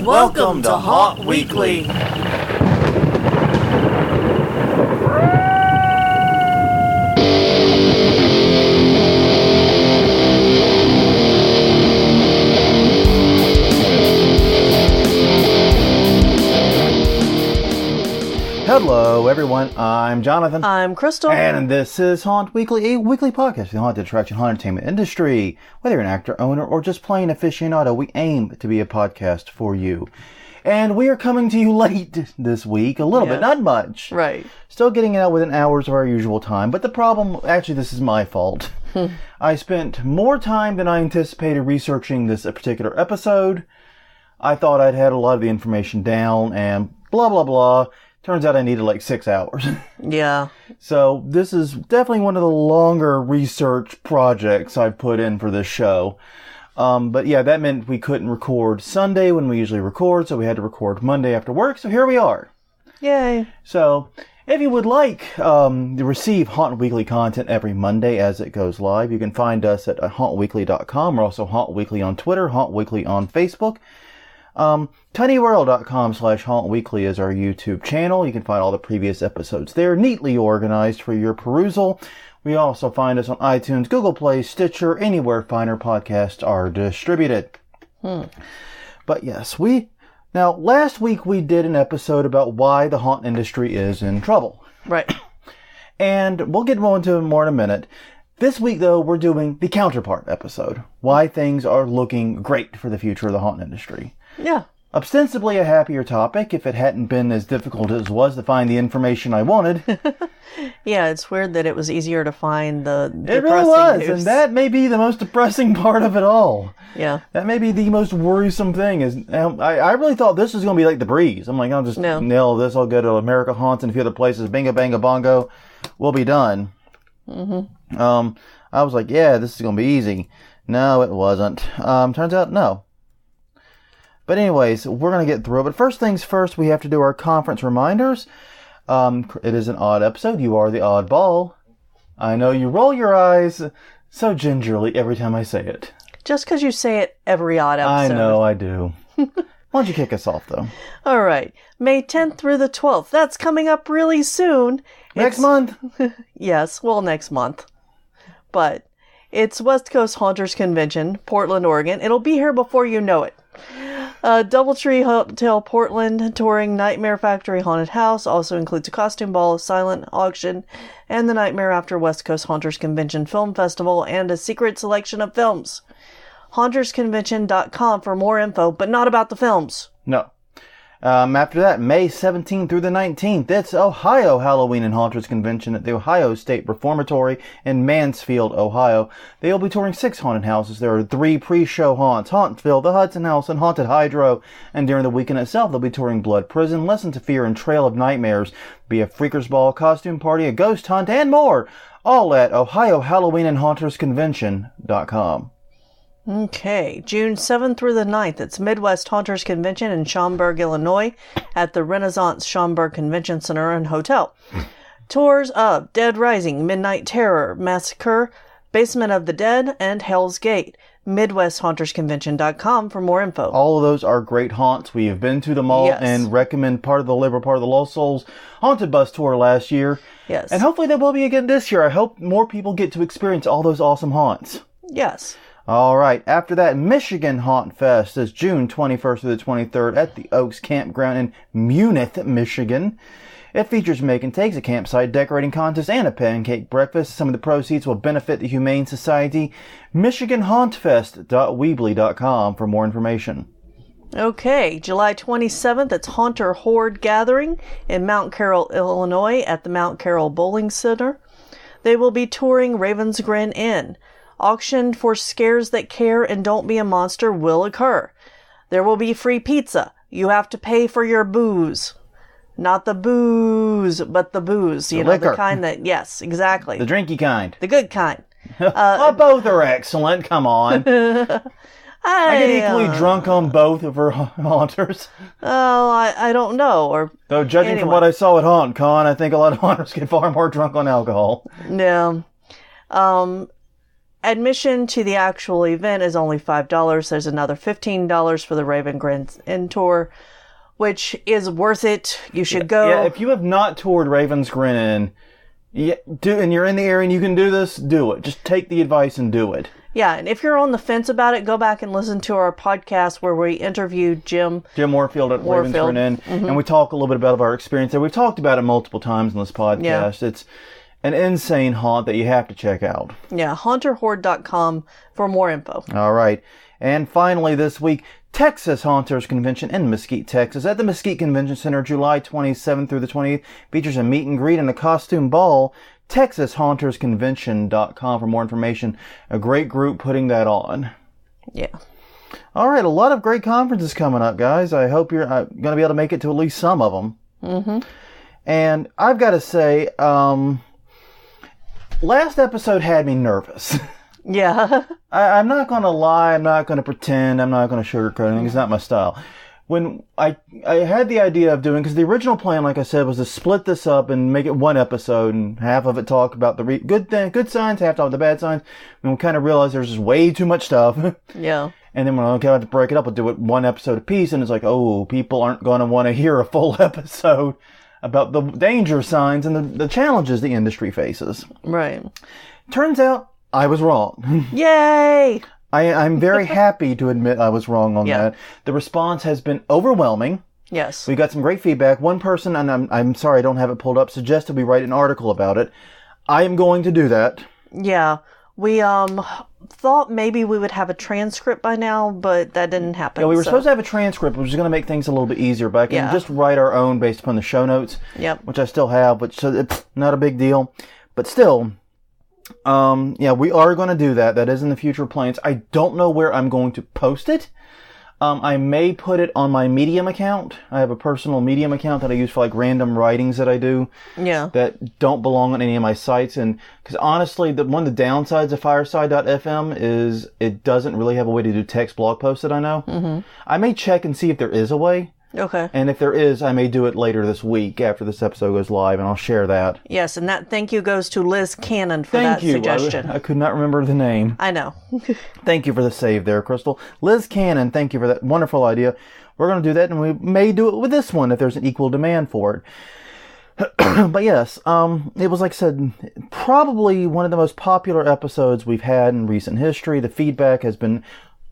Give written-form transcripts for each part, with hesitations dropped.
Welcome to Haunt Weekly. Hello, everyone. I'm Jonathan. I'm Crystal. And this is Haunt Weekly, a weekly podcast for the haunted attraction, haunted entertainment industry. Whether you're an actor, owner, or just plain aficionado, we aim to be a podcast for you. And we are coming to you late this week, a little bit, not much. Right. Still getting it out within hours of our usual time. But the problem, actually, this is my fault. I spent more time than I anticipated researching this particular episode. I thought I'd had a lot of the information down and blah, blah, blah. Turns out I needed like 6 hours. Yeah. So this is definitely one of the longer research projects I've put in for this show. But yeah, that meant we couldn't record Sunday when we usually record, so we had to record Monday after work. So here we are. Yay. So if you would like to receive Haunt Weekly content every Monday as it goes live, you can find us at hauntweekly.com. We're also Haunt Weekly on Twitter, Haunt Weekly on Facebook. tinyurl.com/hauntweekly is our YouTube channel. You can find all the previous episodes there, neatly organized for your perusal. We also find us on iTunes, Google Play, Stitcher, anywhere finer podcasts are distributed. But yes, now last week we did an episode about why the haunt industry is in trouble. Right. And we'll get into it more in a minute. This week, though, we're doing the counterpart episode. Why things are looking great for the future of the haunt industry. Yeah. Ostensibly a happier topic if it hadn't been as difficult as it was to find the information I wanted. Yeah, it's weird that it was easier to find the It really was, news. and that may be the most depressing part of it all. Yeah. That may be the most worrisome thing. Is I really thought this was going to be like The Breeze. I'm like, I'll just nail this. I'll go to America Haunts and a few other places. Bingo, bango, bongo. We'll be done. I was like, yeah, this is going to be easy. No, it wasn't. Turns out, no. But anyways, we're going to get through it. But first things first, we have to do our conference reminders. It is an odd episode. You are the oddball. I know you roll your eyes so gingerly every time I say it. Just because you say it every odd episode. I know, I do. Why don't you kick us off, though? All right. May 10th through the 12th. That's coming up really soon. Next month? Yes, well, next month. But it's West Coast Haunters Convention, Portland, Oregon. It'll be here before you know it. Doubletree Hotel Portland touring Nightmare Factory Haunted House also includes a costume ball, a silent auction, and the Nightmare After West Coast Haunters Convention Film Festival, and a secret selection of films. HauntersConvention.com for more info, but not about the films. No. After that, May 17th through the 19th, it's Ohio Halloween and Haunters Convention at the Ohio State Reformatory in Mansfield, Ohio. They will be touring 6 haunted houses. There are 3 pre-show haunts, Hauntville, the Hudson House, and Haunted Hydro. And during the weekend itself, they'll be touring Blood Prison, Lesson to Fear, and Trail of Nightmares. Be a Freakers Ball, costume party, a ghost hunt, and more. All at Ohio Halloween and Haunters Convention.com. Okay, June 7th through the 9th, it's Midwest Haunters Convention in Schaumburg, Illinois, at the Renaissance Schaumburg Convention Center and Hotel. Tours of Dead Rising, Midnight Terror, Massacre, Basement of the Dead, and Hell's Gate. MidwestHauntersConvention.com for more info. All of those are great haunts. We have been to them all and recommend part of the Liberal, part of the Lost Souls Haunted Bus Tour last year. Yes. And hopefully there will be again this year. I hope more people get to experience all those awesome haunts. Yes. All right. After that, Michigan Haunt Fest is June 21st through the 23rd at the Oaks Campground in Munith, Michigan. It features make and takes, a campsite decorating contest, and a pancake breakfast. Some of the proceeds will benefit the Humane Society. MichiganHauntFest.weebly.com for more information. Okay, July 27th, it's Haunter Horde Gathering in Mount Carroll, Illinois at the Mount Carroll Bowling Center. They will be touring Raven's Grin Inn. Auction for scares that care and don't be a monster will occur. There will be free pizza. You have to pay for your booze. Not the booze, but the booze. You know, the kind that, yes, exactly. The drinky kind. The good kind. Both are excellent. Come on. I get equally drunk on both of her haunters. Oh, I don't know. Or though, judging from what I saw at HauntCon, I think a lot of haunters get far more drunk on alcohol. Yeah. Admission to the actual event is only $5. There's another $15 for the Raven Grin Inn tour, which is worth it. You should go. Yeah, if you have not toured Raven's Grin Inn, and you're in the area and you can do this, do it. Just take the advice and do it. Yeah, and if you're on the fence about it, go back and listen to our podcast where we interviewed Jim Warfield at Raven's Grin Inn, and we talk a little bit about our experience there. We've talked about it multiple times in this podcast. Yeah. It's an insane haunt that you have to check out. Yeah, haunterhorde.com for more info. All right. And finally this week, Texas Haunters Convention in Mesquite, Texas. At the Mesquite Convention Center, July 27th through the 28th, features a meet and greet and a costume ball. TexasHauntersConvention.com for more information. A great group putting that on. Yeah. All right, a lot of great conferences coming up, guys. I hope you're going to be able to make it to at least some of them. Mm-hmm. And I've got to say, last episode had me nervous. Yeah. I'm not going to lie. I'm not going to pretend. I'm not going to sugarcoat anything. It's not my style. When I had the idea of doing, because the original plan, like I said, was to split this up and make it one episode, and half of it talk about the good signs, half talk about the bad signs. And we kind of realized there's just way too much stuff. Yeah. And then when I have to break it up, we'll do it one episode apiece, and it's like, oh, people aren't going to want to hear a full episode about the danger signs and the challenges the industry faces. Right. Turns out I was wrong. Yay! I'm very happy to admit I was wrong on that. The response has been overwhelming. Yes. We got some great feedback. One person, and I'm sorry I don't have it pulled up, suggested we write an article about it. I am going to do that. Yeah. We thought maybe we would have a transcript by now, but that didn't happen. Yeah, we were supposed to have a transcript, which is going to make things a little bit easier, but I can just write our own based upon the show notes, which I still have, which so it's not a big deal. But still, we are going to do that. That is in the future plans. I don't know where I'm going to post it. I may put it on my Medium account. I have a personal Medium account that I use for like random writings that I do. Yeah. That don't belong on any of my sites. And because honestly, one of the downsides of Fireside.fm is it doesn't really have a way to do text blog posts that I know. Mm-hmm. I may check and see if there is a way. Okay. And if there is, I may do it later this week after this episode goes live, and I'll share that. Yes, and that thank you goes to Liz Cannon for that suggestion. I could not remember the name. I know. Thank you for the save there, Crystal. Liz Cannon, thank you for that wonderful idea. We're going to do that, and we may do it with this one if there's an equal demand for it. But yes, it was, like I said, probably one of the most popular episodes we've had in recent history. The feedback has been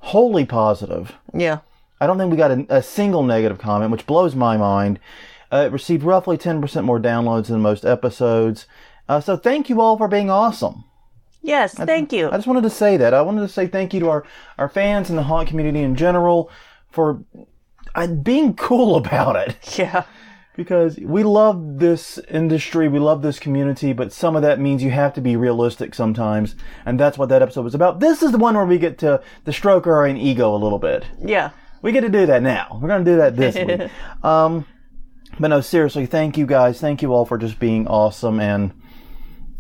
wholly positive. Yeah. I don't think we got a single negative comment, which blows my mind. It received roughly 10% more downloads than most episodes. So thank you all for being awesome. Yes, thank you. I just wanted to say that. I wanted to say thank you to our fans and the haunt community in general for being cool about it. Yeah. Because we love this industry, we love this community, but some of that means you have to be realistic sometimes. And that's what that episode was about. This is the one where we get to stroke our own ego a little bit. Yeah. We get to do that now. We're going to do that this week. But no, seriously, thank you guys. Thank you all for just being awesome and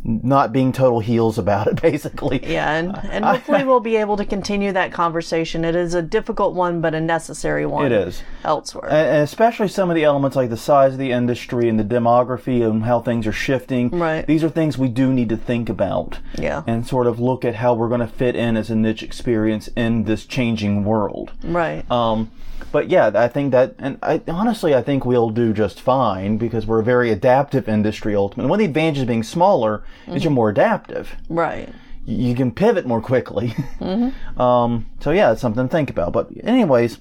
not being total heels about it, basically. Yeah, and hopefully we'll be able to continue that conversation. It is a difficult one, but a necessary one. It is. Elsewhere. And especially some of the elements like the size of the industry and the demography and how things are shifting. Right. These are things we do need to think about. Yeah. And sort of look at how we're going to fit in as a niche experience in this changing world. Right. But yeah, I think that, and I think we'll do just fine because we're a very adaptive industry ultimately. One of the advantages of being smaller is you're more adaptive. Right. You can pivot more quickly. Mm-hmm. So yeah, it's something to think about. But anyways,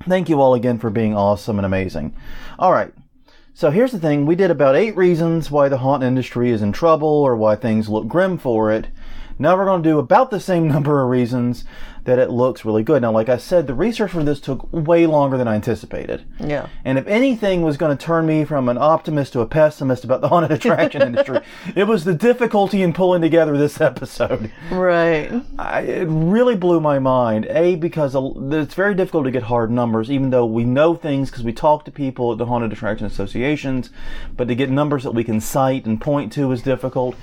thank you all again for being awesome and amazing. All right. So here's the thing. We did about 8 reasons why the haunt industry is in trouble or why things look grim for it. Now we're going to do about the same number of reasons that it looks really good. Now, like I said, the research for this took way longer than I anticipated. Yeah. And if anything was going to turn me from an optimist to a pessimist about the haunted attraction industry, it was the difficulty in pulling together this episode. Right. It really blew my mind. Because it's very difficult to get hard numbers, even though we know things because we talk to people at the haunted attraction associations. But to get numbers that we can cite and point to is difficult.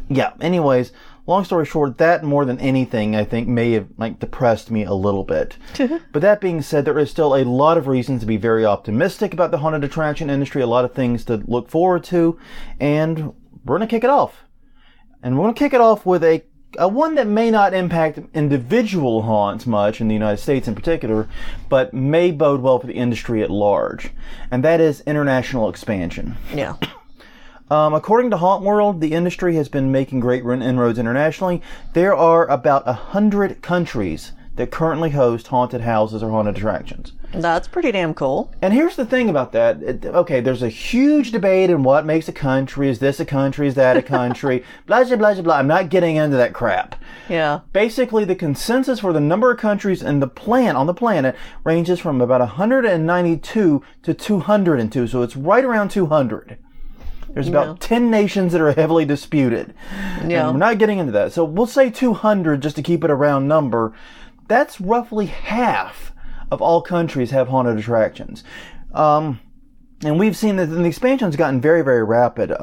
Yeah, anyways, long story short, that more than anything, I think, may have depressed me a little bit. But that being said, there is still a lot of reasons to be very optimistic about the haunted attraction industry, a lot of things to look forward to, and we're going to kick it off. And we're going to kick it off with a one that may not impact individual haunts much in the United States in particular, but may bode well for the industry at large. And that is international expansion. Yeah. According to Haunt World, the industry has been making great inroads internationally. There are about 100 countries that currently host haunted houses or haunted attractions. That's pretty damn cool. And here's the thing about that. Okay, there's a huge debate in what makes a country. Is this a country? Is that a country? Blah, blah, blah, blah. I'm not getting into that crap. Yeah. Basically, the consensus for the number of countries on the planet ranges from about 192 to 202. So it's right around 200. There's about 10 nations that are heavily disputed. Yeah. And we're not getting into that. So we'll say 200 just to keep it a round number. That's roughly half of all countries have haunted attractions. And we've seen that the expansion's gotten very, very rapid.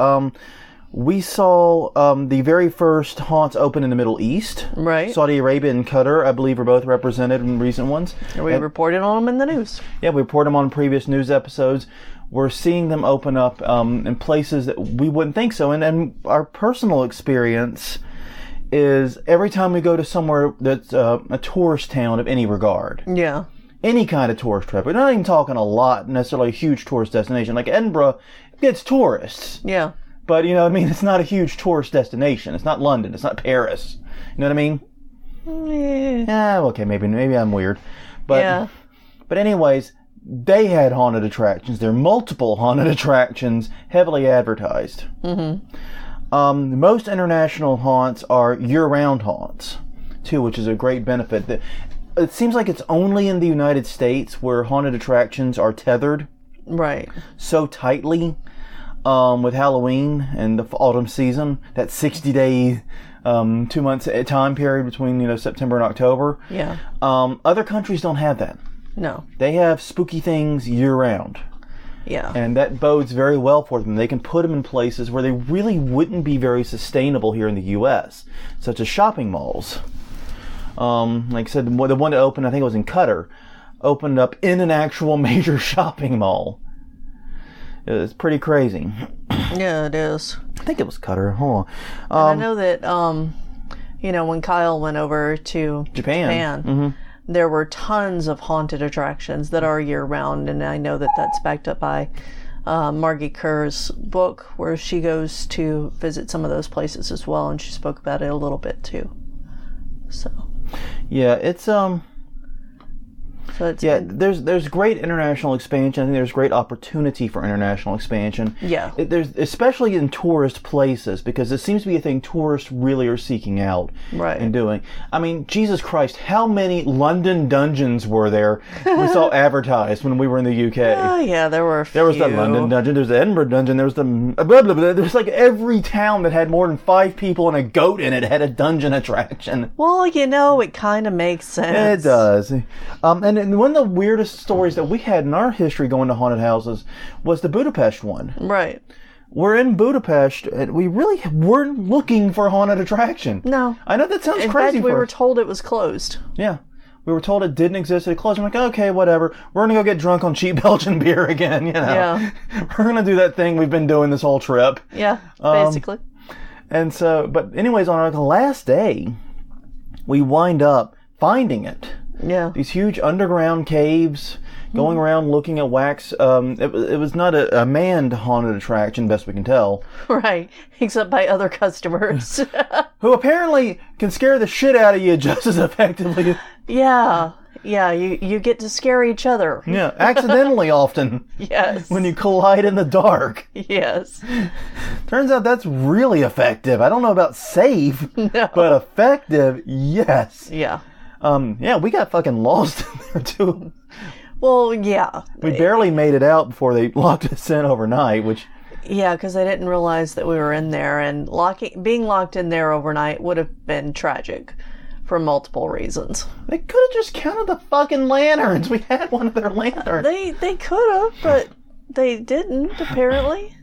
We saw the very first haunts open in the Middle East. Right. Saudi Arabia and Qatar, I believe, are both represented in recent ones. We reported on them in the news. Yeah, we reported them on previous news episodes. We're seeing them open up in places that we wouldn't think so. And our personal experience is every time we go to somewhere that's a tourist town of any regard. Yeah. Any kind of tourist trip. We're not even talking a lot, necessarily a huge tourist destination. Like Edinburgh gets tourists. Yeah. But, you know what I mean? It's not a huge tourist destination. It's not London. It's not Paris. You know what I mean? Yeah, okay, maybe I'm weird. But, yeah. But anyways, they had haunted attractions. There are multiple haunted attractions heavily advertised. Mm-hmm. Most international haunts are year-round haunts, too, which is a great benefit. It seems like it's only in the United States where haunted attractions are tethered. Right. So tightly with Halloween and the autumn season, that 60-day, 2 months time period between September and October. Yeah. Other countries don't have that. No. They have spooky things year-round. Yeah. And that bodes very well for them. They can put them in places where they really wouldn't be very sustainable here in the U.S., such as shopping malls. Like I said, the one that opened, I think it was in Qatar, opened up in an actual major shopping mall. It's pretty crazy. Yeah, it is. I think it was Qatar. Hold on. I know that, when Kyle went over to Japan mm-hmm. there were tons of haunted attractions that are year-round, and I know that that's backed up by Margie Kerr's book, where she goes to visit some of those places as well, and she spoke about it a little bit too. So... yeah, it's there's great international expansion. I think there's great opportunity for international expansion. Yeah. There's especially in tourist places, because it seems to be a thing tourists really are seeking out and doing. I mean, Jesus Christ, how many London dungeons were there we saw advertised when we were in the UK? Oh, yeah, there were a few. There was the London dungeon, there's the Edinburgh dungeon, there was the blah, blah, blah. There was like every town that had more than 5 people and a goat in it had a dungeon attraction. Well, it kind of makes sense. It does. And one of the weirdest stories that we had in our history going to haunted houses was the Budapest one. Right. We're in Budapest, and we really weren't looking for a haunted attraction. No. I know that sounds crazy. In fact, we were told it was closed. Yeah. We were told it didn't exist, it closed. I'm like, okay, whatever. We're going to go get drunk on cheap Belgian beer again, Yeah. We're going to do that thing we've been doing this whole trip. Yeah, basically. And so, but anyways, on our last day, we wind up finding it. Yeah. These huge underground caves, going around looking at wax. It was not a manned haunted attraction, best we can tell. Right. Except by other customers. Who apparently can scare the shit out of you just as effectively. Yeah. Yeah, you get to scare each other. Yeah, accidentally often. Yes. When you collide in the dark. Yes. Turns out that's really effective. I don't know about safe, but effective, yes. Yeah. Yeah, we got fucking lost in there too. Well, yeah. We barely made it out before they locked us in overnight, which... Yeah, because they didn't realize that we were in there, and being locked in there overnight would have been tragic for multiple reasons. They could have just counted the fucking lanterns. We had one of their lanterns. They could have, but they didn't, apparently.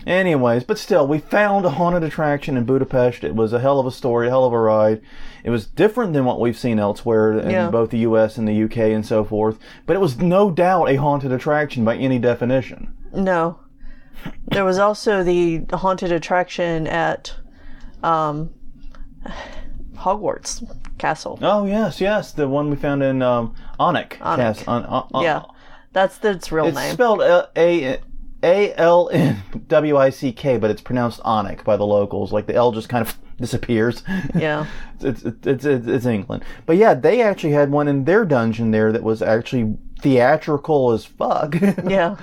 Anyways, but still, we found a haunted attraction in Budapest. It was a hell of a story, a hell of a ride. It was different than what we've seen elsewhere in both the US and the UK and so forth. But it was no doubt a haunted attraction by any definition. No. There was also the haunted attraction at Hogwarts Castle. Oh, yes. The one we found in Alnwick. Yeah. That's its real name. It's spelled Alnwick, but it's pronounced Alnwick by the locals. Like the L just kind of disappears. Yeah. It's England. But yeah, they actually had one in their dungeon there that was actually theatrical as fuck. Yeah.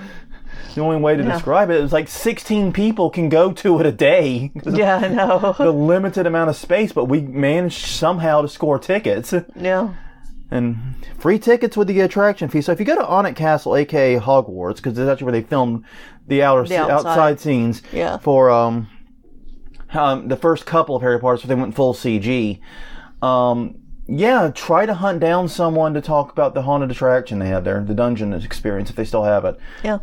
The only way to describe it is like 16 people can go to it a day. Yeah, I know. The limited amount of space, but we managed somehow to score tickets. Yeah. And free tickets with the attraction fee. So if you go to Alnwick Castle, aka Hogwarts, because that's actually where they filmed the outside scenes for the first couple of Harry Potters, so they went full CG. Try to hunt down someone to talk about the haunted attraction they have there, the dungeon experience, if they still have it. Yeah.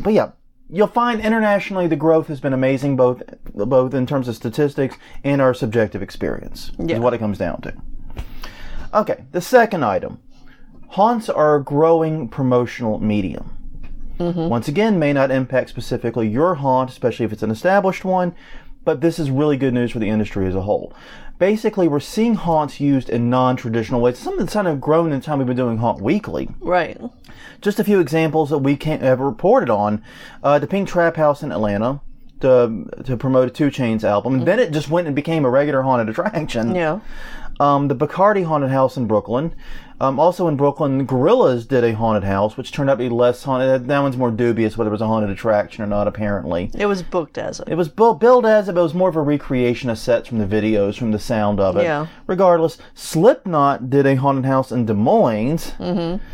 But yeah, you'll find internationally the growth has been amazing, both in terms of statistics and our subjective experience, is what it comes down to. Okay, the second item. Haunts are a growing promotional medium. Mm-hmm. Once again, may not impact specifically your haunt, especially if it's an established one, but this is really good news for the industry as a whole. Basically, we're seeing haunts used in non-traditional ways. Something that's kind of grown in the time we've been doing Haunt Weekly. Right. Just a few examples that we have reported on. The Pink Trap House in Atlanta to promote a 2 Chainz album. And then it just went and became a regular haunted attraction. Yeah. The Bacardi Haunted House in Brooklyn. Also in Brooklyn, Gorillaz did a haunted house, which turned out to be less haunted. That one's more dubious whether it was a haunted attraction or not, apparently. It was booked as it. It was billed as it, but it was more of a recreation of sets from the videos, from the sound of it. Yeah. Regardless, Slipknot did a haunted house in Des Moines. Mm-hmm.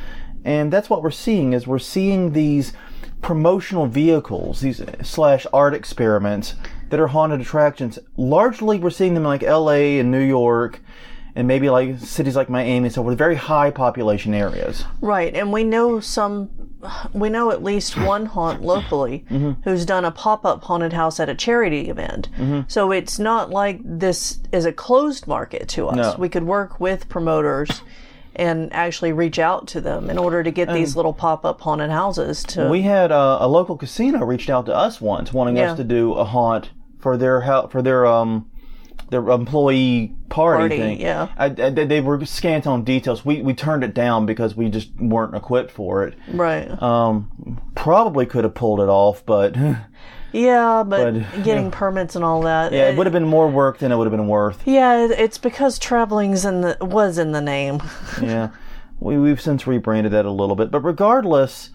And that's what we're seeing, is we're seeing these promotional vehicles, these / art experiments that are haunted attractions. Largely, we're seeing them in like LA and New York, and maybe like cities like Miami and so forth, very high population areas. Right, and we know at least one haunt locally who's done a pop-up haunted house at a charity event. Mm-hmm. So it's not like this is a closed market to us. No. We could work with promoters and actually reach out to them in order to get these little pop-up haunted houses to... We had a local casino reached out to us once, wanting us to do a haunt for their employee party thing. Yeah. They were scant on details. We turned it down because we just weren't equipped for it. Right. Probably could have pulled it off, but... Yeah, but getting permits and all that. Yeah, it would have been more work than it would have been worth. Yeah, it's because traveling's was in the name. Yeah. We've since rebranded that a little bit. But regardless,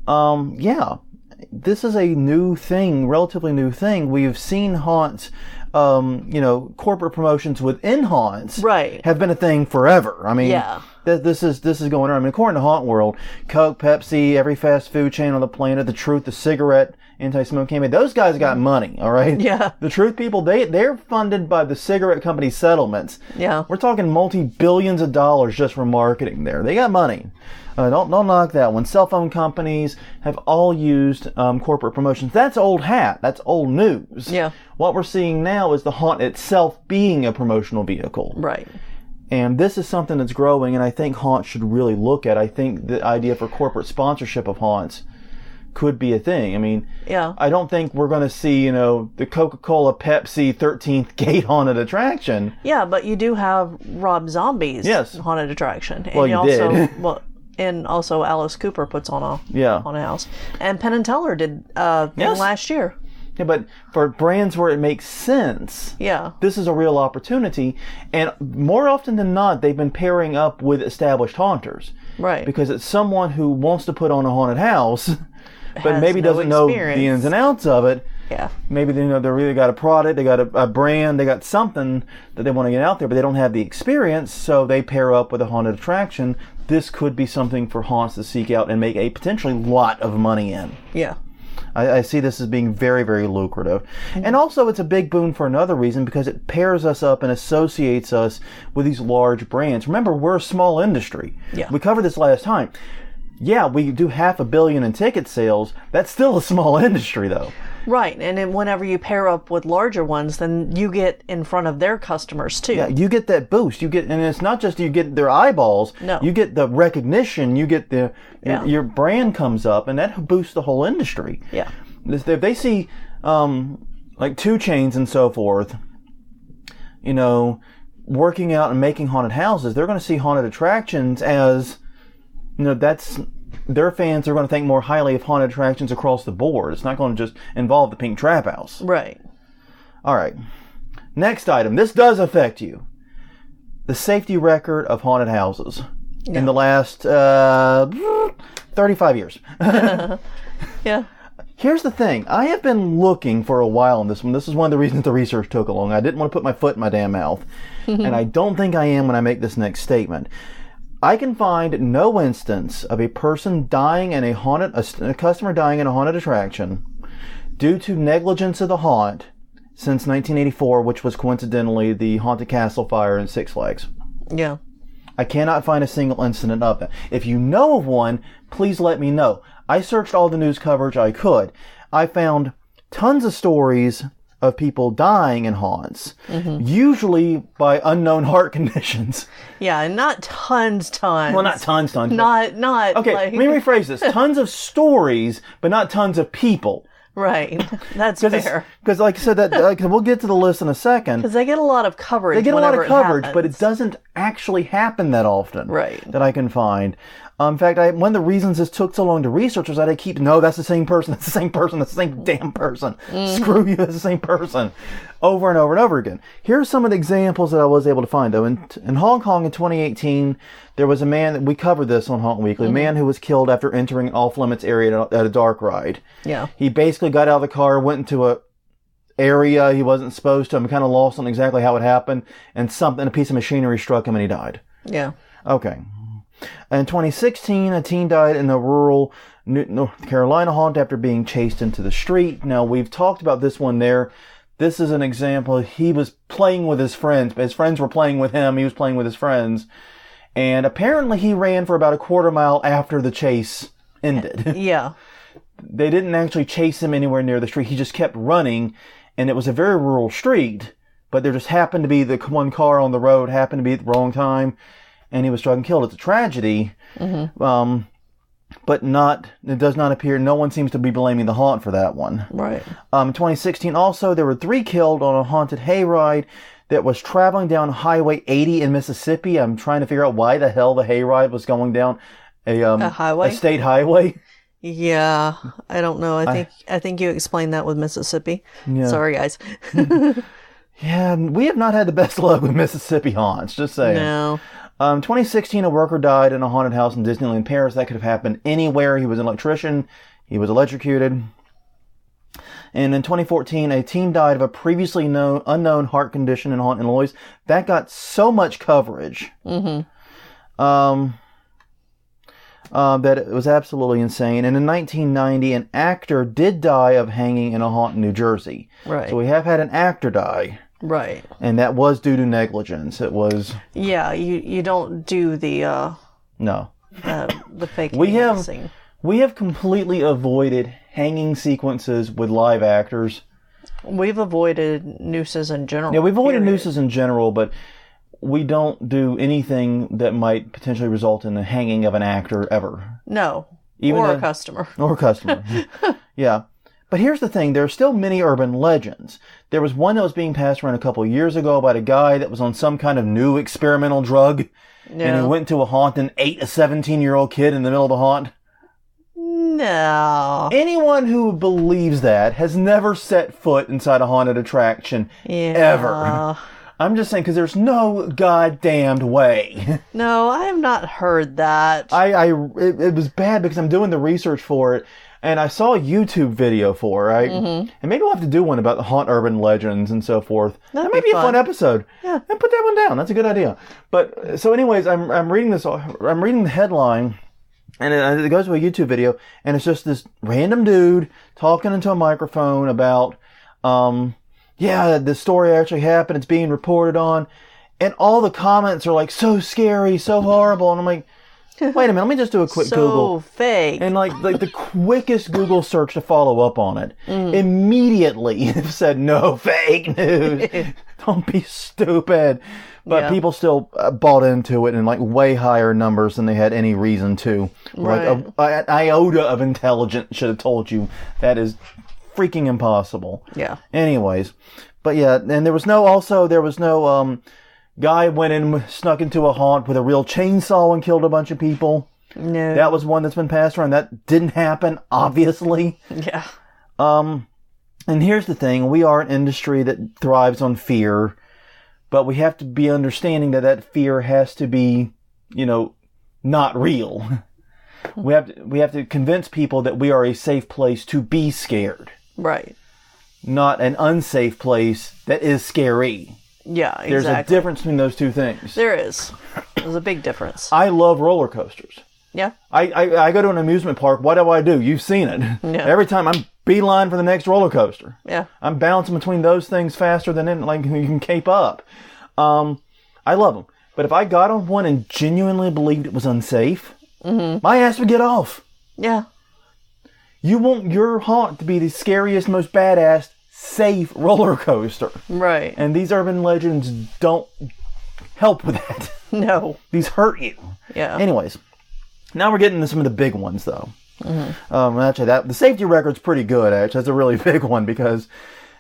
this is a new thing, relatively new thing. We've seen haunts, corporate promotions within haunts have been a thing forever. I mean, this is going on. I mean, according to Haunt World, Coke, Pepsi, every fast food chain on the planet, The Truth, the cigarette, anti-smoke campaign, those guys got money, all right? Yeah. The Truth people, they're funded by the cigarette company settlements. Yeah. We're talking multi-billions of dollars just for marketing there. They got money. Don't knock that one. Cell phone companies have all used corporate promotions. That's old hat. That's old news. Yeah. What we're seeing now is the haunt itself being a promotional vehicle. Right. And this is something that's growing, and I think haunts should really look at. I think the idea for corporate sponsorship of haunts could be a thing. I mean, I don't think we're going to see, the Coca-Cola, Pepsi 13th Gate haunted attraction. Yeah, but you do have Rob Zombie's haunted attraction. And well, you did. And also Alice Cooper puts on a house. And Penn and Teller did last year. Yeah, but for brands where it makes sense, this is a real opportunity. And more often than not, they've been pairing up with established haunters. Right. Because it's someone who wants to put on a haunted house, but maybe doesn't know the ins and outs of it. Yeah. Maybe they really got a product, they got a brand, they got something that they want to get out there, but they don't have the experience, so they pair up with a haunted attraction. This could be something for haunts to seek out and make a potentially lot of money in. Yeah. I see this as being very, very lucrative. Mm-hmm. And also it's a big boon for another reason, because it pairs us up and associates us with these large brands. Remember, we're a small industry. Yeah. We covered this last time. Yeah, we do $500 million in ticket sales. That's still a small industry, though. Right, and then whenever you pair up with larger ones, then you get in front of their customers, too. Yeah, you get that boost. And it's not just you get their eyeballs. No. You get the recognition. You get your brand comes up, and that boosts the whole industry. Yeah. If they see, like 2 Chainz and so forth, working out and making haunted houses, they're going to see haunted attractions as, that's, their fans are going to think more highly of haunted attractions across the board. It's not going to just involve the Pink Trap House. Right. All right. Next item. This does affect you. The safety record of haunted houses in the last 35 years. Yeah. Here's the thing. I have been looking for a while on this one. This is one of the reasons the research took along. I didn't want to put my foot in my damn mouth. And I don't think I am when I make this next statement. I can find no instance of a person dying in a customer dying in a haunted attraction due to negligence of the haunt since 1984, which was coincidentally the Haunted Castle fire in Six Flags. Yeah. I cannot find a single incident of that. If you know of one, please let me know. I searched all the news coverage I could. I found tons of stories of people dying in haunts, usually by unknown heart conditions. Yeah, and not tons. Well, not tons. Not. Okay, let me rephrase this. Tons of stories, but not tons of people. Right. That's fair. Because, like I said, we'll get to the list in a second. Because they get a lot of coverage. They get a lot of coverage, happens. but it doesn't actually happen that often. Right. That I can find. In fact, one of the reasons this took so long to research was that I keep, no, that's the same person, that's the same person, that's the same damn person. Screw you, that's the same person. Over and over and over again. Here's some of the examples that I was able to find, though. In Hong Kong in 2018, there was a man, we covered this on Haunt Weekly, a man who was killed after entering an off-limits area at a dark ride. Yeah. He basically got out of the car, went into a area he wasn't supposed to. I'm kind of lost on exactly how it happened, and a piece of machinery struck him and he died. Yeah. Okay. In 2016, a teen died in a rural North Carolina haunt after being chased into the street. Now, we've talked about this one there. This is an example. He was playing with his friends. His friends were playing with him. He was playing with his friends. And apparently he ran for about a quarter mile after the chase ended. Yeah. They didn't actually chase him anywhere near the street. He just kept running. And it was a very rural street. But there just happened to be the one car on the road, happened to be at the wrong time. And he was struck and killed. It's a tragedy, but it does not appear, no one seems to be blaming the haunt for that one. Right. 2016 also, there were 3 killed on a haunted hayride that was traveling down Highway 80 in Mississippi. I'm trying to figure out why the hell the hayride was going down a highway? A state highway. Yeah, I don't know. I think you explained that with Mississippi. Yeah. Sorry, guys. Yeah, we have not had the best luck with Mississippi haunts, just saying. No. 2016, a worker died in a haunted house in Disneyland Paris. That could have happened anywhere. He was an electrician. He was electrocuted. And in 2014, a teen died of a previously unknown heart condition in Haunt Illinois. That got so much coverage that it was absolutely insane. And in 1990, an actor did die of hanging in a haunt in New Jersey. Right. So we have had an actor die. Right. And that was due to negligence. It was... Yeah, you don't do the... No. The fake we scene. We have completely avoided hanging sequences with live actors. We've avoided nooses in general. Yeah, we've avoided nooses in general, but we don't do anything that might potentially result in the hanging of an actor ever. No. Or a customer. Or a customer. Yeah. But here's the thing, there are still many urban legends. There was one that was being passed around a couple of years ago about a guy that was on some kind of new experimental drug. Yeah. And he went to a haunt and ate a 17-year-old kid in the middle of the haunt. No. Anyone who believes that has never set foot inside a haunted attraction ever. I'm just saying, because there's no goddamned way. No, I have not heard that. It was bad because I'm doing the research for it. And I saw a YouTube video for it, right? Mm-hmm. And maybe we'll have to do one about the haunt urban legends and so forth. That might be a fun episode. Yeah. And put that one down. That's a good idea. But, so anyways, I'm reading this, I'm reading the headline, and it goes to a YouTube video, and it's just this random dude talking into a microphone about, this story actually happened, it's being reported on, and all the comments are like, so scary, so horrible, and I'm like, wait a minute, let me just do a quick Google. So fake. And like the quickest Google search to follow up on it, immediately said, no, fake news. Don't be stupid. But people still bought into it in like way higher numbers than they had any reason to. Right. Like an iota of intelligence should have told you that is freaking impossible. Yeah. Anyways, But yeah, and there was no guy went in, snuck into a haunt with a real chainsaw and killed a bunch of people. No. That was one that's been passed around. That didn't happen, obviously. Yeah. And here's the thing. We are an industry that thrives on fear, but we have to be understanding that fear has to be, not real. We have to convince people that we are a safe place to be scared. Right. Not an unsafe place that is scary. Yeah, exactly. There's a difference between those two things. There is. There's a big difference. I love roller coasters. Yeah. I go to an amusement park. What do? You've seen it. Yeah. Every time I'm beeline for the next roller coaster. Yeah. I'm bouncing between those things faster than you can cape up. I love them. But if I got on one and genuinely believed it was unsafe, my ass would get off. Yeah. You want your haunt to be the scariest, most badass, safe roller coaster. Right. And these urban legends don't help with that. No. These hurt you. Yeah. Anyways, now we're getting to some of the big ones, though. Actually, the safety record's pretty good, actually. That's a really big one because...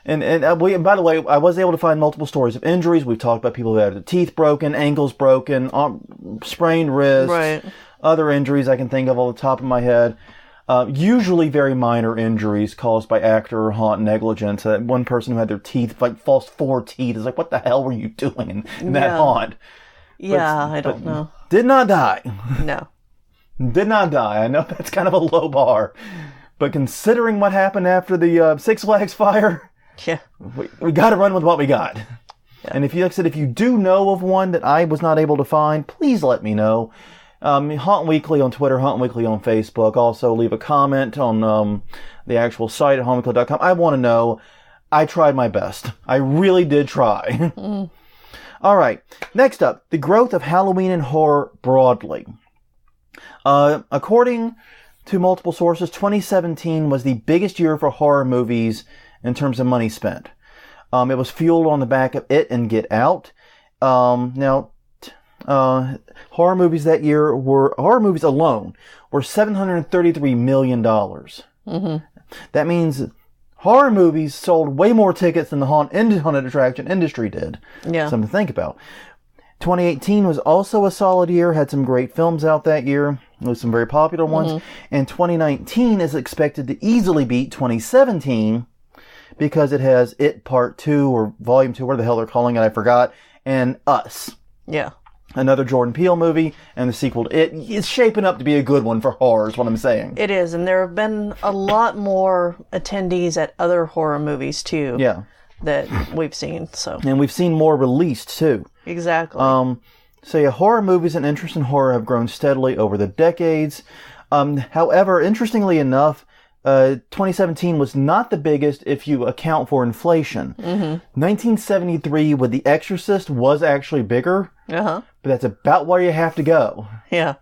And by the way, I was able to find multiple stories of injuries. We've talked about people who had their teeth broken, ankles broken, sprained wrists, right. Other injuries I can think of off the top of my head. Usually very minor injuries caused by actor or haunt negligence. One person who had their teeth, lost 4 teeth, is like, what the hell were you doing in that haunt? Yeah, I don't know. Did not die. No. Did not die. I know that's kind of a low bar. But considering what happened after the Six Flags fire... Yeah. We got to run with what we got. Yeah. And if you do know of one that I was not able to find, please let me know. Haunt Weekly on Twitter, Haunt Weekly on Facebook. Also leave a comment on the actual site at hauntweekly.com. I want to know. I tried my best. I really did try. All right. Next up, the growth of Halloween and horror broadly. According to multiple sources, 2017 was the biggest year for horror movies in terms of money spent. It was fueled on the back of It and Get Out. Horror movies that year horror movies alone were $733 million. That means horror movies sold way more tickets than the haunted attraction industry did. Yeah. Something to think about. 2018 was also a solid year, had some great films out that year, with some very popular ones. And 2019 is expected to easily beat 2017 because it has It Part 2 or Volume 2, whatever the hell they're calling it, I forgot, and Us. Yeah. Another Jordan Peele movie, and the sequel to It. It's shaping up to be a good one for horror, is what I'm saying. It is, and there have been a lot more attendees at other horror movies, too. Yeah. That we've seen, so. And we've seen more released, too. Exactly. Horror movies and interest in horror have grown steadily over the decades. However, interestingly enough, 2017 was not the biggest if you account for inflation. 1973 with The Exorcist was actually bigger, but that's about where you have to go. Yeah.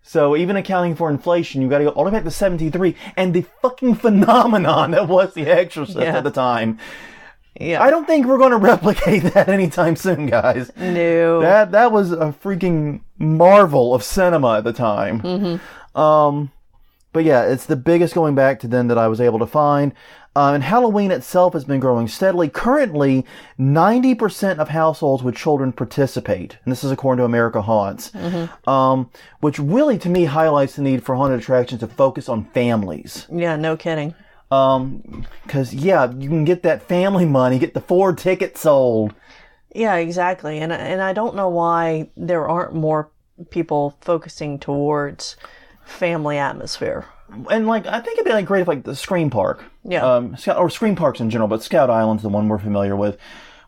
So even accounting for inflation, you got to go all the way back to 73 and the fucking phenomenon that was The Exorcist at the time. Yeah. I don't think we're going to replicate that anytime soon, guys. No. That was a freaking marvel of cinema at the time. But yeah, it's the biggest going back to then that I was able to find. And Halloween itself has been growing steadily. Currently, 90% of households with children participate. And this is according to America Haunts. Which really, to me, highlights the need for haunted attractions to focus on families. Yeah, no kidding. Because, yeah, you can get that family money, get the 4 tickets sold. Yeah, exactly. And I don't know why there aren't more people focusing towards family atmosphere. And, I think it'd be, great if, the Scream Park. Yeah. Or Scream Parks in general, but Scout Island's the one we're familiar with.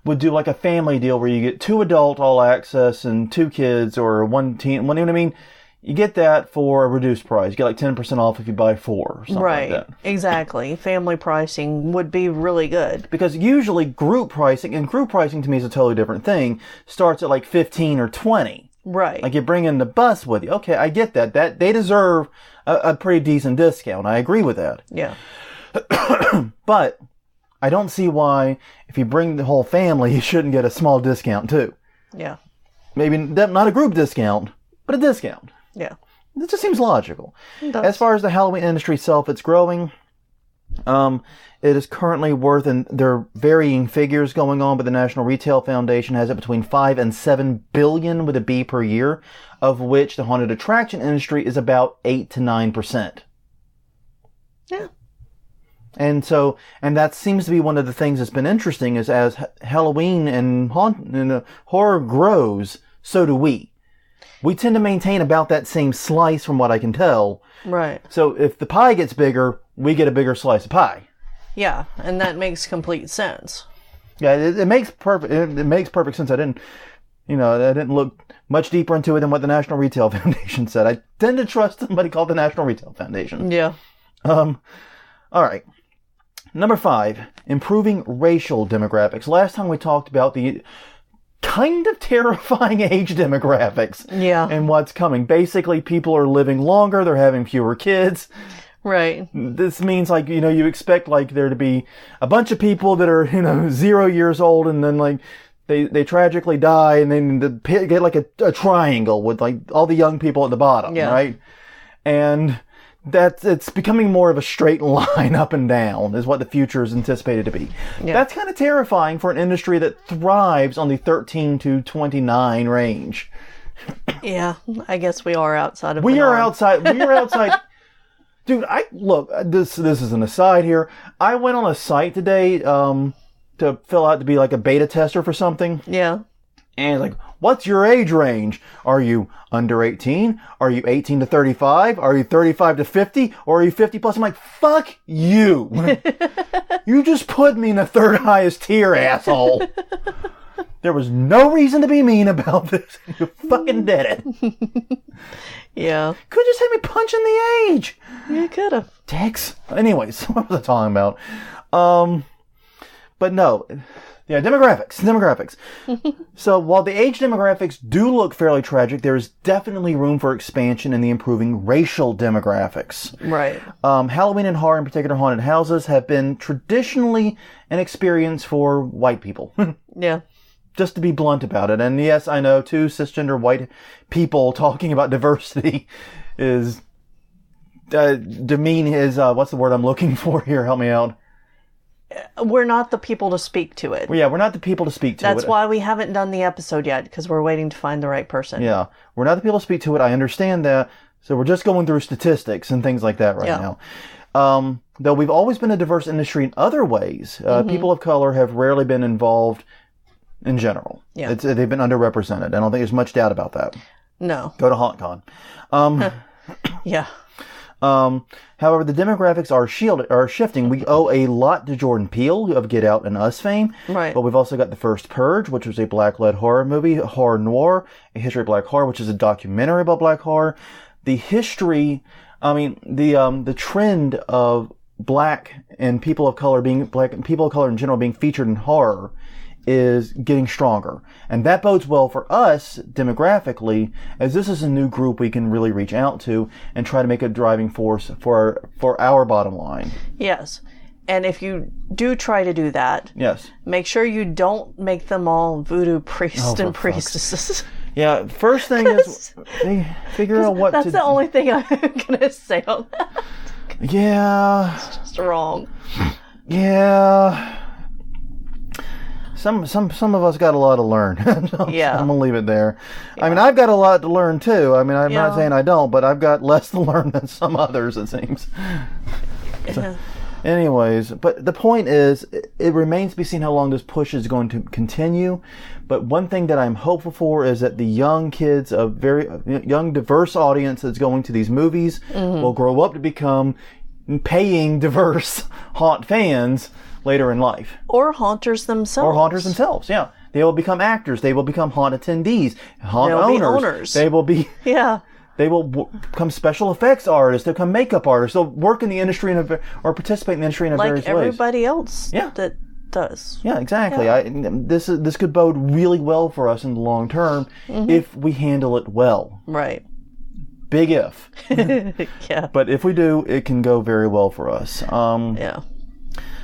Would do, a family deal where you get 2 adult all access and 2 kids or 1 teen. You know what I mean? You get that for a reduced price. You get 10% off if you buy 4 or something like that. Exactly. Family pricing would be really good. Because usually group pricing, and group pricing to me is a totally different thing, starts at 15 or 20. Right. You bring in the bus with you. Okay, I get that. That they deserve a pretty decent discount. I agree with that. Yeah. But I don't see why, if you bring the whole family, you shouldn't get a small discount too. Yeah. Maybe not a group discount, but a discount. Yeah. It just seems logical. It does. As far as the Halloween industry itself, it's growing. It is currently worth, and there are varying figures going on, but the National Retail Foundation has it between 5 and 7 billion with a B per year, of which the haunted attraction industry is about 8 to 9%. Yeah. And that seems to be one of the things that's been interesting is as Halloween and horror grows, so do we. We tend to maintain about that same slice from what I can tell. Right. So if the pie gets bigger, we get a bigger slice of pie. Yeah, and that makes complete sense. Yeah, it makes perfect sense. I didn't look much deeper into it than what the National Retail Foundation said. I tend to trust somebody called the National Retail Foundation. Yeah. All right. Number 5, improving racial demographics. Last time we talked about the kind of terrifying age demographics. Yeah. And what's coming. Basically, people are living longer. They're having fewer kids. Right. This means, like, you expect, like, there to be a bunch of people that are, 0 years old and then, like, they tragically die and then get, like, a triangle with, like, all the young people at the bottom, right? And it's becoming more of a straight line up and down is what the future is anticipated to be. Yeah. That's kind of terrifying for an industry that thrives on the 13 to 29 range. Yeah, I guess we are outside of We are outside. Dude, this is an aside here. I went on a site today to fill out to be like a beta tester for something. Yeah. And like, what's your age range? Are you under 18? Are you 18 to 35? Are you 35 to 50? Or are you 50 plus? I'm like, fuck you. You just put me in the third highest tier, asshole. There was no reason to be mean about this. You fucking did it. Yeah. Could just have me punching the age. Yeah, could have. Dicks. Anyways, what was I talking about? But no. Yeah, demographics. So while the age demographics do look fairly tragic, there is definitely room for expansion in the improving racial demographics. Right. Halloween and horror, in particular haunted houses, have been traditionally an experience for white people. Yeah. Just to be blunt about it. And yes, I know, two cisgender white people talking about diversity is demean is, what's the word I'm looking for here? Help me out. We're not the people to speak to it. Well, yeah, we're not the people to speak to it. That's why we haven't done the episode yet, because we're waiting to find the right person. Yeah, we're not the people to speak to it. I understand that. So we're just going through statistics and things like that right now. Though we've always been a diverse industry in other ways, people of color have rarely been involved in general. Yeah. They've been underrepresented. I don't think there's much doubt about that. No. Go to HauntCon. Yeah. However, the demographics are shifting. We owe a lot to Jordan Peele of Get Out and Us fame. Right. But we've also got The First Purge, which was a black-led horror movie, horror noir, A History of Black Horror, which is a documentary about black horror. The trend of black and people of color in general being featured in horror is getting stronger. And that bodes well for us demographically, as this is a new group we can really reach out to and try to make a driving force for our bottom line. Yes. And if you do try to do that, yes, make sure you don't make them all voodoo priests and priestesses. Yeah, first thing is figure out what that's the only thing I'm going to say on that. Yeah. It's just wrong. Yeah. Some of us got a lot to learn. Yeah. I'm going to leave it there. Yeah. I mean, I've got a lot to learn too. I mean, I'm not saying I don't, but I've got less to learn than some others, it seems. So, anyways, but the point is, it remains to be seen how long this push is going to continue. But one thing that I'm hopeful for is that the young kids, a very young, diverse audience that's going to these movies will grow up to become paying, diverse haunt fans later in life. Or haunters themselves. Yeah. They will become actors. They will become haunt attendees, haunt owners. They will be... Yeah. They will become special effects artists. They'll become makeup artists. They'll work in the industry or participate in the industry in various ways. Like everybody else that does. Yeah, exactly. Yeah. This could bode really well for us in the long term if we handle it well. Right. Big if. Yeah. But if we do, it can go very well for us. Yeah.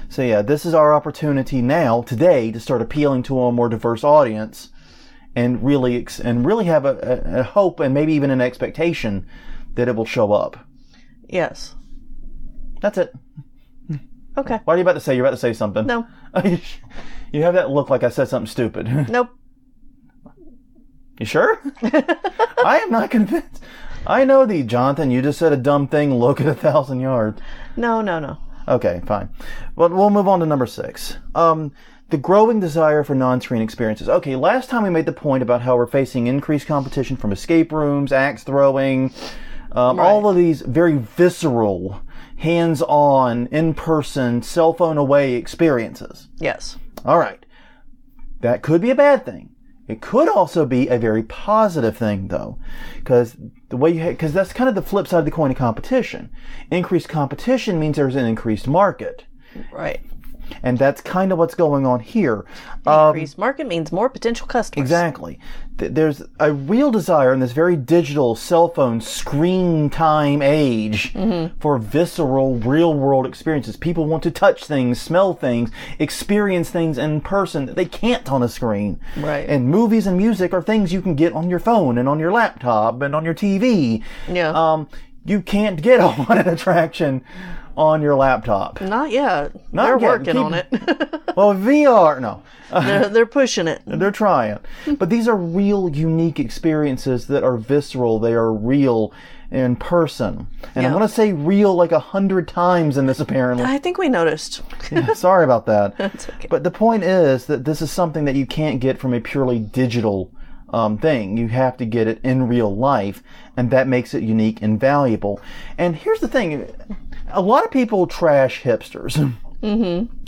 So yeah, this is our opportunity now, today, to start appealing to a more diverse audience and really have a hope and maybe even an expectation that it will show up. Yes. That's it. Okay. What are you about to say? You're about to say something. No. You have that look like I said something stupid. Nope. You sure? I am not convinced. I know thee, Jonathan. You just said a dumb thing. Look at 1,000 yards. No. Okay, fine. But we'll move on to number 6. The growing desire for non-screen experiences. Okay, last time we made the point about how we're facing increased competition from escape rooms, axe throwing, all of these very visceral, hands-on, in-person, cell phone away experiences. Yes. All right. That could be a bad thing. It could also be a very positive thing, though, because that's kind of the flip side of the coin of competition. Increased competition means there's an increased market. Right. And that's kind of what's going on here. Increased market means more potential customers. Exactly. There's a real desire in this very digital cell phone screen time age for visceral, real-world experiences. People want to touch things, smell things, experience things in person that they can't on a screen. Right. And movies and music are things you can get on your phone and on your laptop and on your TV. Yeah. You can't get on an attraction on your laptop. Not yet. They're working on it. Well, VR, no. They're pushing it. They're trying. But these are real, unique experiences that are visceral. They are real in person. And I'm going to say real like 100 times in this, apparently. I think we noticed. Yeah, sorry about that. That's okay. But the point is that this is something that you can't get from a purely digital thing. You have to get it in real life, and that makes it unique and valuable. And here's the thing. A lot of people trash hipsters and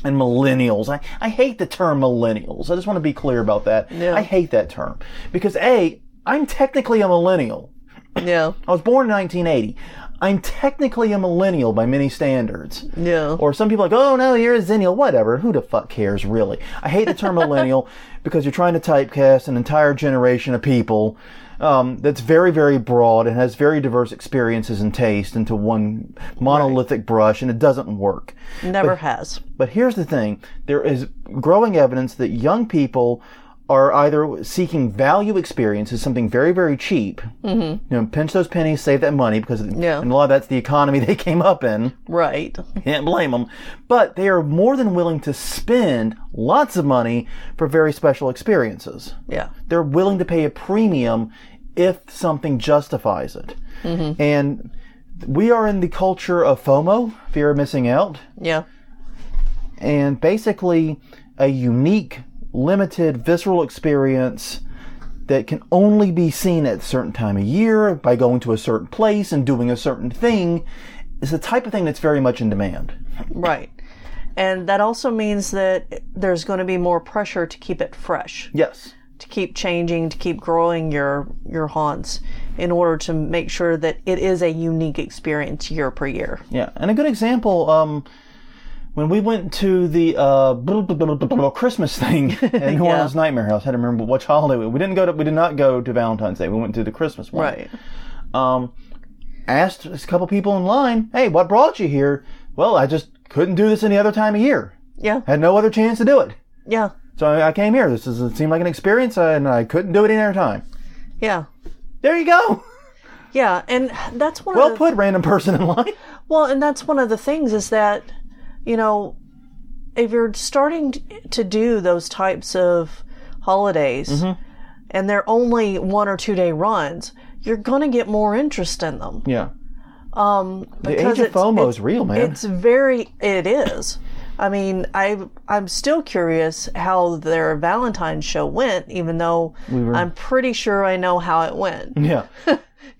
millennials. I hate the term millennials. I just want to be clear about that. Yeah. I hate that term. Because I'm technically a millennial. Yeah. I was born in 1980. I'm technically a millennial by many standards. Yeah. Or some people are like, oh no, you're a zennial. Whatever. Who the fuck cares, really? I hate the term millennial because you're trying to typecast an entire generation of people that's very, very broad and has very diverse experiences and taste into one monolithic brush, and it doesn't work. Never has. But here's the thing. There is growing evidence that young people are either seeking value experiences, something very, very cheap. Pinch those pennies, save that money, because and a lot of that's the economy they came up in. Right. Can't blame them. But they are more than willing to spend lots of money for very special experiences. Yeah. They're willing to pay a premium if something justifies it. And we are in the culture of FOMO, fear of missing out. Yeah. And basically a unique, limited, visceral experience that can only be seen at a certain time of year by going to a certain place and doing a certain thing is the type of thing that's very much in demand. Right. And that also means that there's going to be more pressure to keep it fresh. Yes. To keep changing, to keep growing your haunts in order to make sure that it is a unique experience year per year. Yeah. And a good example, when we went to the Christmas thing at New Orleans Nightmare House, I had to remember which holiday we did not go to Valentine's Day. We went to the Christmas one. Right. Asked a couple people in line, hey, what brought you here? Well, I just couldn't do this any other time of year. Yeah. Had no other chance to do it. Yeah. So I came here. It seemed like an experience, and I couldn't do it any other time. Yeah. There you go. Yeah, and that's one well put, random person in line. Well, and that's one of the things is that, if you're starting to do those types of holidays and they're only 1 or 2 day runs, you're going to get more interest in them. Yeah. The age of FOMO is real, man. It is. I mean, I'm still curious how their Valentine's show went, even though I'm pretty sure I know how it went. Yeah.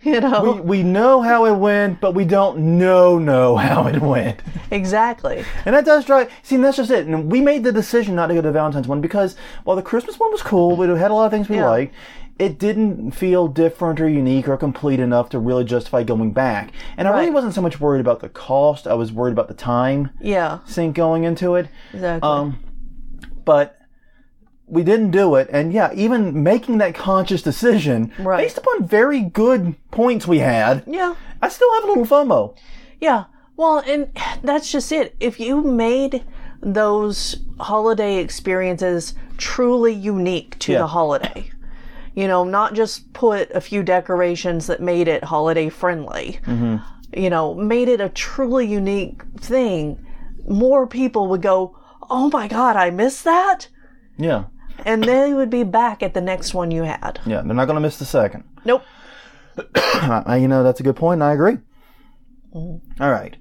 We know how it went, but we don't know how it went. Exactly. And that does drive... See, that's just it. And we made the decision not to go to the Valentine's one because while the Christmas one was cool, we had a lot of things we liked, it didn't feel different or unique or complete enough to really justify going back. And I really wasn't so much worried about the cost. I was worried about the time sink going into it. Exactly. But we didn't do it. And even making that conscious decision, based upon very good points we had, I still have a little FOMO. Yeah. Well, and that's just it. If you made those holiday experiences truly unique to the holiday, not just put a few decorations that made it holiday friendly, made it a truly unique thing, more people would go, oh my God, I missed that? Yeah. And they would be back at the next one you had. Yeah, they're not going to miss the second. Nope. That's a good point, and I agree. Mm-hmm. All right.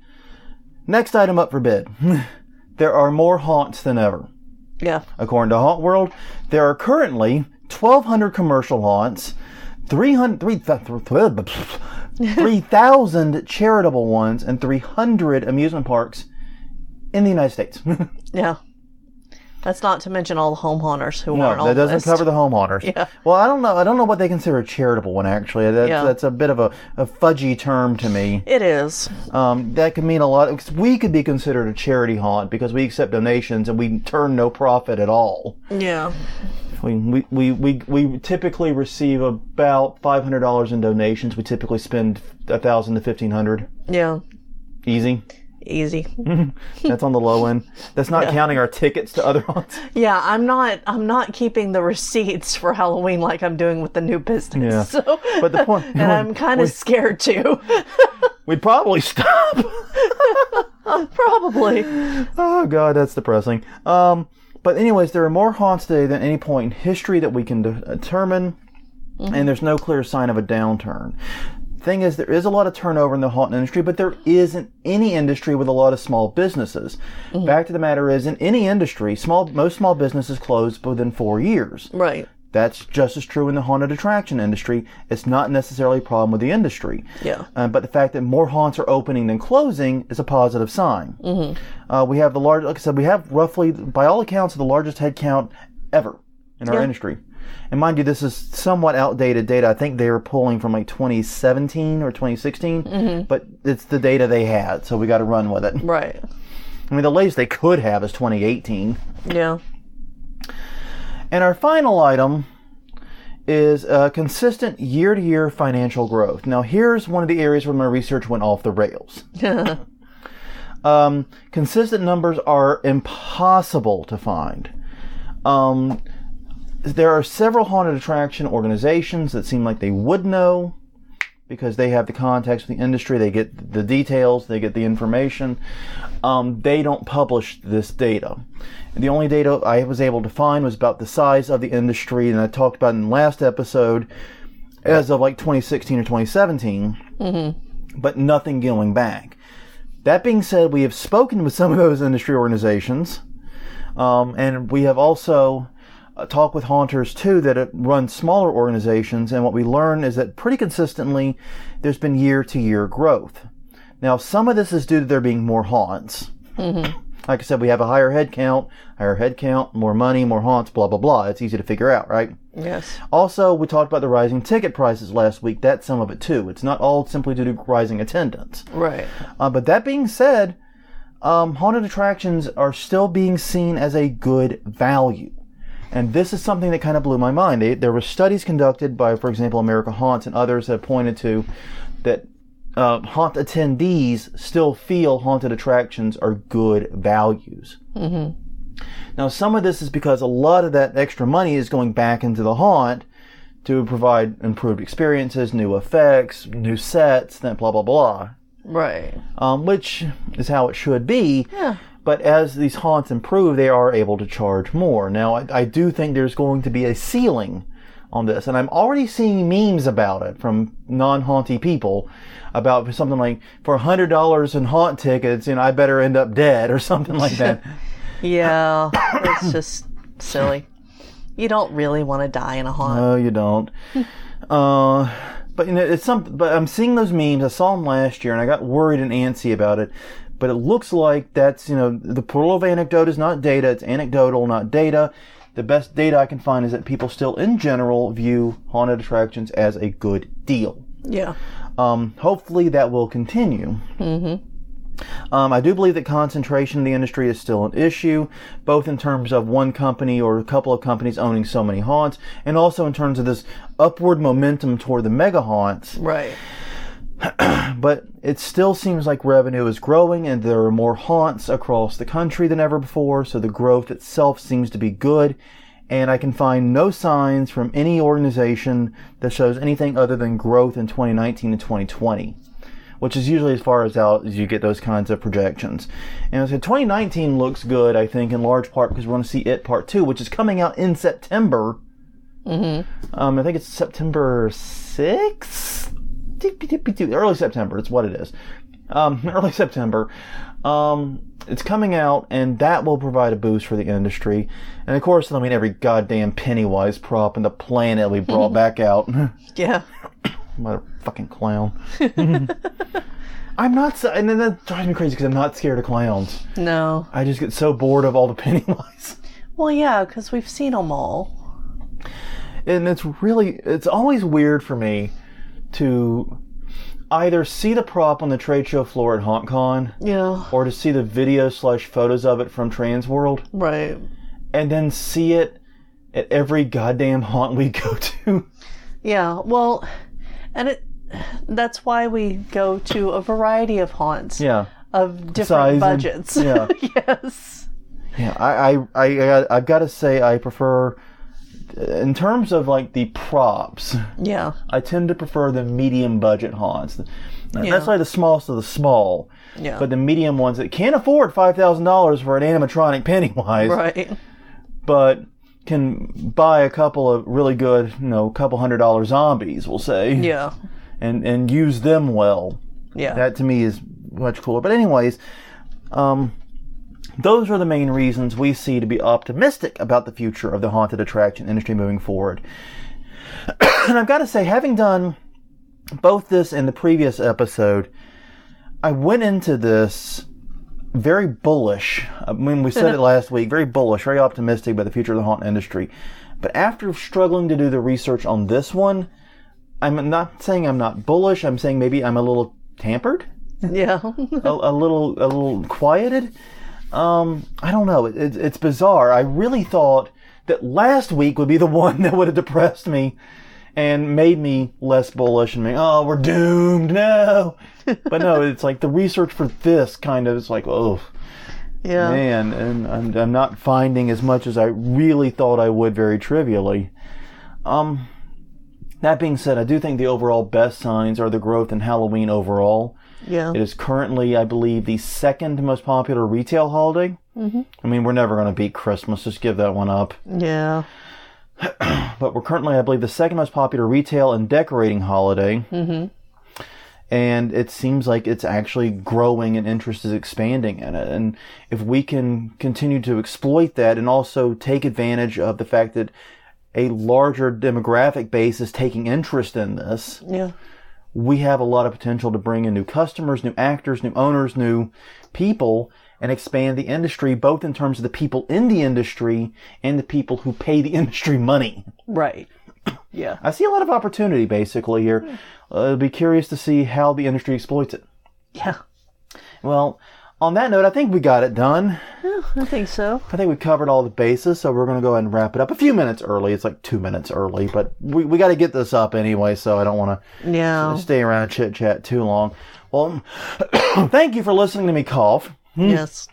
Next item up for bid. There are more haunts than ever. Yeah. According to Haunt World, there are currently 1,200 commercial haunts, 3,000 charitable ones, and 300 amusement parks in the United States. Yeah. That's not to mention all the home haunters who aren't on the list. No, that doesn't cover the home haunters. Yeah. Well, I don't know what they consider a charitable one, actually. That's a bit of a fudgy term to me. It is. That could mean a lot. We could be considered a charity haunt because we accept donations and we turn no profit at all. Yeah. We typically receive about $500 in donations. We typically spend $1,000 to $1,500. Yeah. Easy. That's on the low end. That's not counting our tickets to other haunts. Yeah, I'm not keeping the receipts for Halloween like I'm doing with the new business. Yeah. So, but the point, and I'm kind of scared too. We'd probably stop. Probably. Oh God, that's depressing. But anyways, there are more haunts today than any point in history that we can determine, and there's no clear sign of a downturn. Thing is, there is a lot of turnover in the haunt industry, but there isn't any industry with a lot of small businesses. Fact of the matter is, in any industry, most small businesses close within 4 years. Right. That's just as true in the haunted attraction industry. It's not necessarily a problem with the industry. Yeah. But the fact that more haunts are opening than closing is a positive sign. We have like I said, we have roughly, by all accounts, the largest head count ever in our industry. And mind you, this is somewhat outdated data. I think they were pulling from like 2017 or 2016, but it's the data they had, so we got to run with it. Right. I mean, the latest they could have is 2018. Yeah. And our final item is consistent year-to-year financial growth. Now, here's one of the areas where my research went off the rails. Consistent numbers are impossible to find. There are several haunted attraction organizations that seem like they would know because they have the contacts with the industry. They get the details. They get the information. They don't publish this data. The only data I was able to find was about the size of the industry, and I talked about in the last episode as of like 2016 or 2017, but nothing going back. That being said, we have spoken with some of those industry organizations, and we have also talked with haunters too that run smaller organizations, and what we learn is that pretty consistently there's been year-to-year growth. Now, some of this is due to there being more haunts. Like I said, we have a higher head count, more money, more haunts, blah, blah, blah. It's easy to figure out, right? Yes. Also, we talked about the rising ticket prices last week. That's some of it too. It's not all simply due to rising attendance. Right. But that being said, haunted attractions are still being seen as a good value. And this is something that kind of blew my mind. There were studies conducted by, for example, America Haunts and others that pointed to that haunt attendees still feel haunted attractions are good values. Now, some of this is because a lot of that extra money is going back into the haunt to provide improved experiences, new effects, new sets, then blah, blah, blah. Right. Which is how it should be. Yeah. But as these haunts improve, they are able to charge more. Now, I do think there's going to be a ceiling on this, and I'm already seeing memes about it from non-haunty people about something like, for $100 in haunt tickets, I better end up dead or something like that. Yeah, it's just silly. You don't really want to die in a haunt. No, you don't. But it's but I'm seeing those memes. I saw them last year, and I got worried and antsy about it. But it looks like that's, the pool of anecdote is not data. It's anecdotal, not data. The best data I can find is that people still, in general, view haunted attractions as a good deal. Yeah. Hopefully that will continue. I do believe that concentration in the industry is still an issue, both in terms of one company or a couple of companies owning so many haunts, and also in terms of this upward momentum toward the mega haunts. Right. But it still seems like revenue is growing and there are more haunts across the country than ever before, so the growth itself seems to be good, and I can find no signs from any organization that shows anything other than growth in 2019 and 2020. which is usually as far as out as you get those kinds of projections. And so 2019 looks good, I think, in large part because we're going to see It Part 2, which is coming out in September. Mm-hmm. I think it's September 6th? Early September, it's what it is. Early September. It's coming out, and that will provide a boost for the industry. And of course, I mean, every goddamn Pennywise prop on the planet we brought back out. Yeah. What a fucking clown. I'm not, and then that drives me crazy because I'm not scared of clowns. No. I just get so bored of all the Pennywise. Well, yeah, because we've seen them all. And it's always weird for me to either see the prop on the trade show floor at HauntCon, yeah, or to see the video/photos of it from Transworld, right, and then see it at every goddamn haunt we go to. Yeah, well, and that's why we go to a variety of haunts. Yeah, of different budgets. Yeah, yes. Yeah, I've got to say I prefer. In terms of like the props, yeah, I tend to prefer the medium budget haunts. That's like the smallest of the small. Yeah. But the medium ones that can't afford $5,000 for an animatronic Pennywise, right? But can buy a couple of really good, couple $100 zombies, we'll say. Yeah. And use them well. Yeah. That to me is much cooler. But anyways, those are the main reasons we see to be optimistic about the future of the haunted attraction industry moving forward. And I've got to say, having done both this and the previous episode, I went into this very bullish. I mean, we said it last week, very bullish, very optimistic about the future of the haunt industry. But after struggling to do the research on this one, I'm not saying I'm not bullish. I'm saying maybe I'm a little tampered. Yeah. a little quieted. I don't know. It's bizarre. I really thought that last week would be the one that would have depressed me and made me less bullish and we're doomed, no. But no, it's like the research for this kind of is like, oh, yeah, man, and I'm not finding as much as I really thought I would very trivially. That being said, I do think the overall best signs are the growth in Halloween overall. Yeah. It is currently, I believe, the second most popular retail holiday. Mm-hmm. I mean, we're never going to beat Christmas. Just give that one up. Yeah. But we're currently, I believe, the second most popular retail and decorating holiday. Mm-hmm. And it seems like it's actually growing and interest is expanding in it. And if we can continue to exploit that and also take advantage of the fact that a larger demographic base is taking interest in this, yeah, we have a lot of potential to bring in new customers, new actors, new owners, new people, and expand the industry, both in terms of the people in the industry and the people who pay the industry money. Right. Yeah. I see a lot of opportunity, basically, here. I'll be curious to see how the industry exploits it. Yeah. Well, on that note, I think we got it done. Yeah, I think so. I think we covered all the bases, so we're going to go ahead and wrap it up a few minutes early. It's like 2 minutes early, but we got to get this up anyway, so I don't want to stay around and chit-chat too long. Well, thank you for listening to me cough. Yes.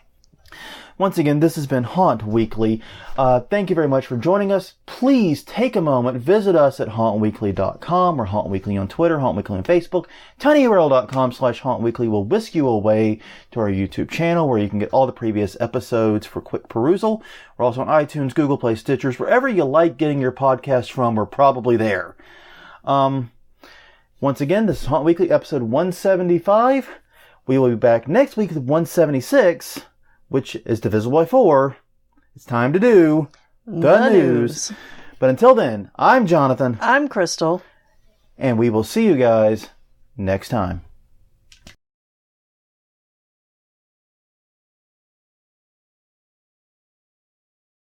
Once again, this has been Haunt Weekly. Thank you very much for joining us. Please take a moment, visit us at hauntweekly.com or Haunt Weekly on Twitter, Haunt Weekly on Facebook. tinyurl.com/Haunt Weekly will whisk you away to our YouTube channel where you can get all the previous episodes for quick perusal. We're also on iTunes, Google Play, Stitchers. Wherever you like getting your podcast from, we're probably there. Once again, this is Haunt Weekly, episode 175. We will be back next week with 176. Which is divisible by 4. It's time to do the news. But until then, I'm Jonathan. I'm Crystal. And we will see you guys next time.